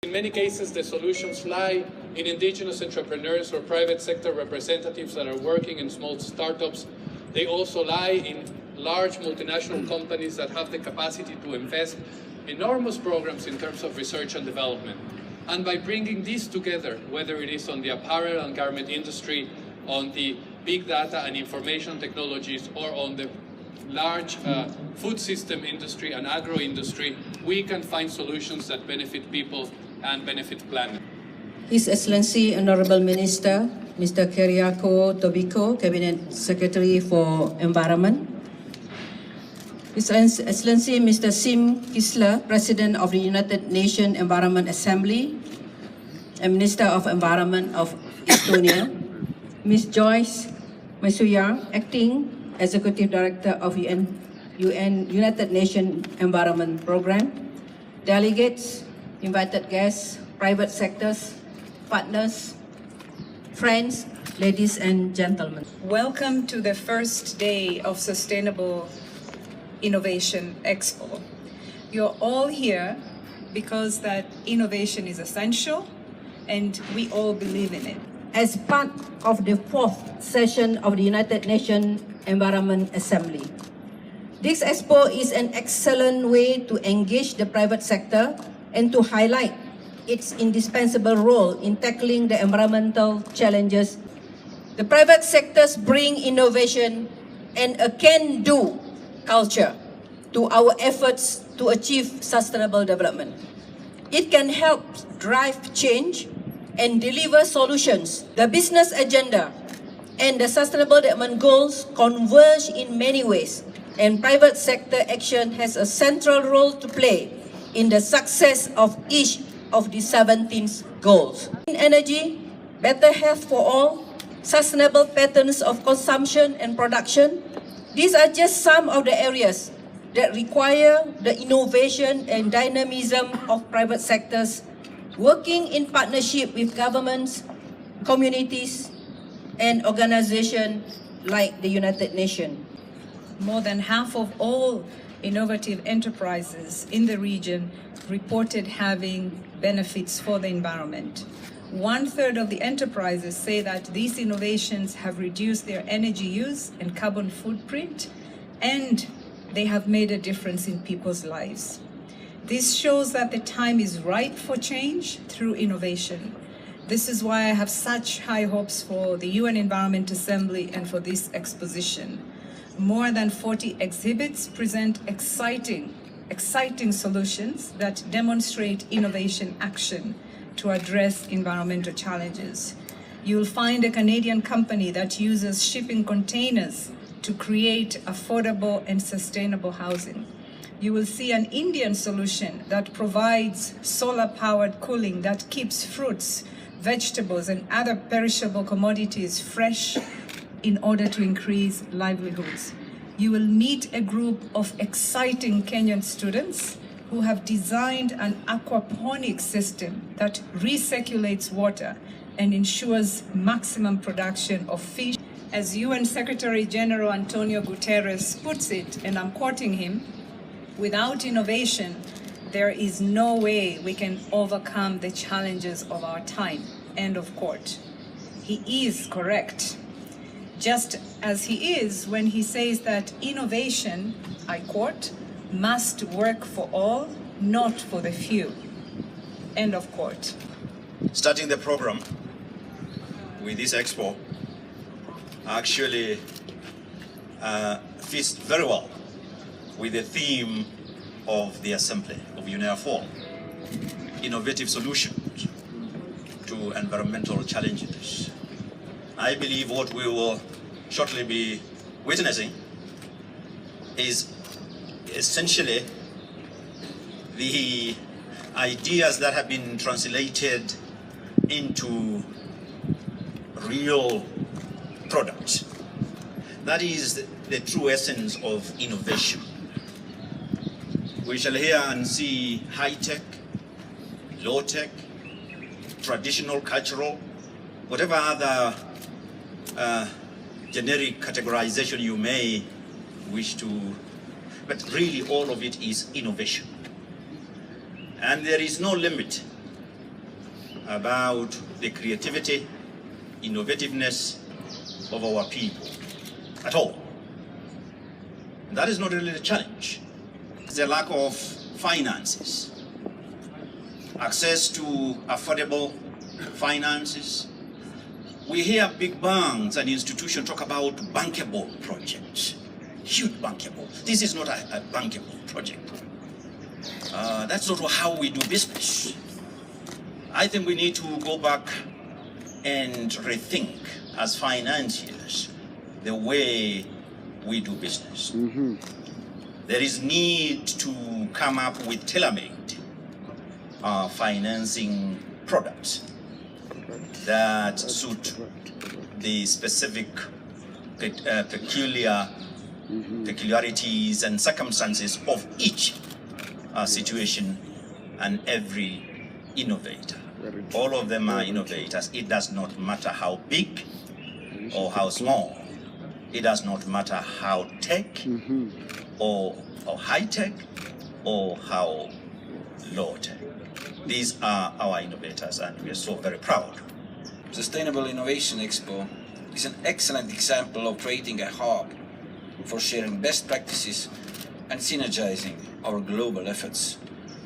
In many cases, the solutions lie in indigenous entrepreneurs or private sector representatives that are working in small startups. They also lie in large multinational companies that have the capacity to invest enormous programs in terms of research and development. And by bringing these together, whether it is on the apparel and garment industry, on the big data and information technologies, or on the large food system industry and agro industry, we can find solutions that benefit people and benefit planet. His Excellency Honorable Minister, Mr. Kyriako Tobiko, Cabinet Secretary for Environment. His Excellency Mr. Sim Kisler, President of the United Nations Environment Assembly and Minister of Environment of Estonia. Ms. Joyce Masuya, Acting Executive Director of United Nations Environment Programme. Delegates, invited guests, private sectors, partners, friends, ladies and gentlemen. Welcome to the first day of Sustainable Innovation Expo. You're all here because that innovation is essential and we all believe in it. As part of the 4th session of the United Nations Environment Assembly, this expo is an excellent way to engage the private sector and to highlight its indispensable role in tackling the environmental challenges. The private sectors bring innovation and a can-do culture to our efforts to achieve sustainable development. It can help drive change and deliver solutions. The business agenda and the sustainable development goals converge in many ways, and private sector action has a central role to play in the success of each of the 17 goals. Clean energy, better health for all, sustainable patterns of consumption and production. These are just some of the areas that require the innovation and dynamism of private sectors working in partnership with governments, communities, and organizations like the United Nations. More than half of all innovative enterprises in the region reported having benefits for the environment. 1/3 of the enterprises say that these innovations have reduced their energy use and carbon footprint, and they have made a difference in people's lives. This shows that the time is right for change through innovation. This is why I have such high hopes for the UN Environment Assembly and for this exposition. More than 40 exhibits present exciting solutions that demonstrate innovation action to address environmental challenges. You'll find a Canadian company that uses shipping containers to create affordable and sustainable housing. You will see an Indian solution that provides solar-powered cooling that keeps fruits, vegetables, and other perishable commodities fresh in order to increase livelihoods. You will meet a group of exciting Kenyan students who have designed an aquaponics system that recirculates water and ensures maximum production of fish. As UN Secretary General Antonio Guterres puts it, and I'm quoting him, "Without innovation, there is no way we can overcome the challenges of our time." End of quote. He is correct, just as he is when he says that innovation, I quote, "must work for all, not for the few." End of quote. Starting the program with this expo actually fits very well with the theme of the Assembly of UNEA4, innovative solutions to environmental challenges. I believe what we will shortly be witnessing is essentially the ideas that have been translated into real products. That is the true essence of innovation. We shall hear and see high-tech, low-tech, traditional, cultural, whatever other generic categorization you may wish to, but really all of it is innovation. And there is no limit about the creativity, innovativeness of our people at all. And that is not really the challenge. It's the lack of finances, access to affordable finances. We hear big banks and institutions talk about bankable projects, huge bankable. This is not a bankable project. That's not how we do business. I think we need to go back and rethink as financiers the way we do business. Mm-hmm. There is need to come up with tailor-made financing products that suit the specific peculiarities and circumstances of each situation and every innovator. All of them are innovators. It does not matter how big or how small. It does not matter how tech or high tech or how low tech. These are our innovators, and we are so very proud. Sustainable Innovation Expo is an excellent example of creating a hub for sharing best practices and synergizing our global efforts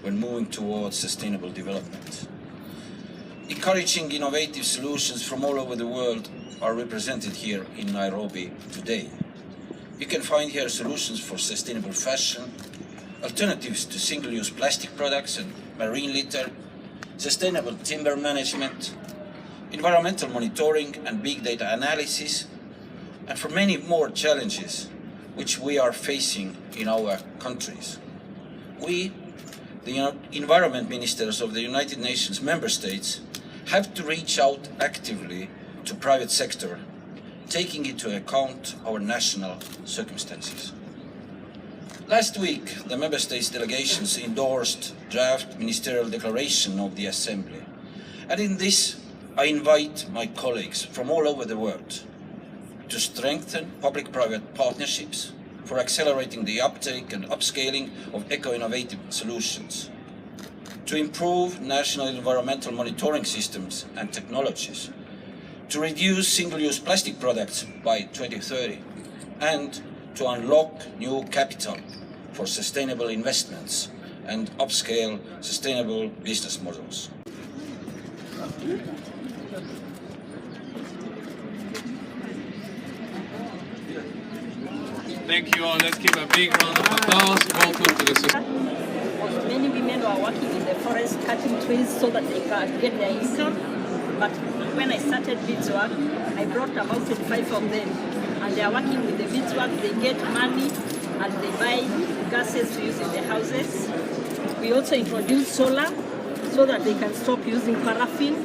when moving towards sustainable development. Encouraging innovative solutions from all over the world are represented here in Nairobi today. You can find here solutions for sustainable fashion, alternatives to single-use plastic products and marine litter, sustainable timber management, environmental monitoring and big data analysis, and for many more challenges which we are facing in our countries. We, the environment ministers of the United Nations member states, have to reach out actively to private sector, taking into account our national circumstances. Last week, the member states delegations endorsed draft ministerial declaration of the Assembly. And in this, I invite my colleagues from all over the world to strengthen public-private partnerships for accelerating the uptake and upscaling of eco-innovative solutions, to improve national environmental monitoring systems and technologies, to reduce single-use plastic products by 2030, and to unlock new capital for sustainable investments and upscale sustainable business models. Thank you all. Let's give a big round of applause. Welcome to the Many women were working in the forest, cutting trees so that they can get their income. But when I started beadswork, I brought about 25 of them. And they are working with the beadswork. They get money and they buy gases to use in their houses. We also introduced solar so that they can stop using paraffin.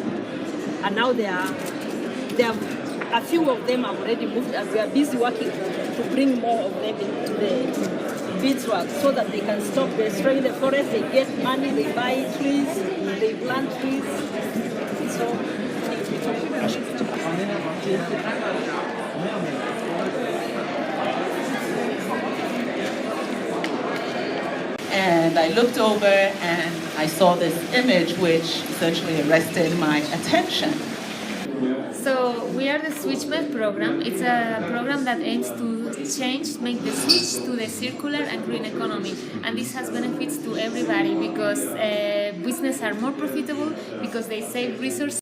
And now a few of them have already moved, and we are busy working to bring more of them into the beadswork so that they can stop destroying the forest. They get money, they buy trees, they plant trees. So, and I looked over and I saw this image which essentially arrested my attention. So we are the SwitchBet program. It's a program that aims to make the switch to the circular and green economy. And this has benefits to everybody because businesses are more profitable because they save resources.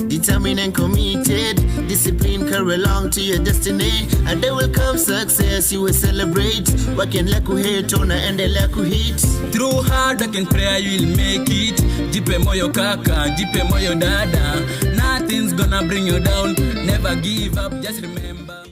Determined and committed, discipline carry along to your destiny, and there will come success you will celebrate. Working like we hate on and they like we hate. Through hard work and prayer you will make it. Jipe moyo kaka, jipe moyo dada. Nothing's gonna bring you down. Never give up, just remember.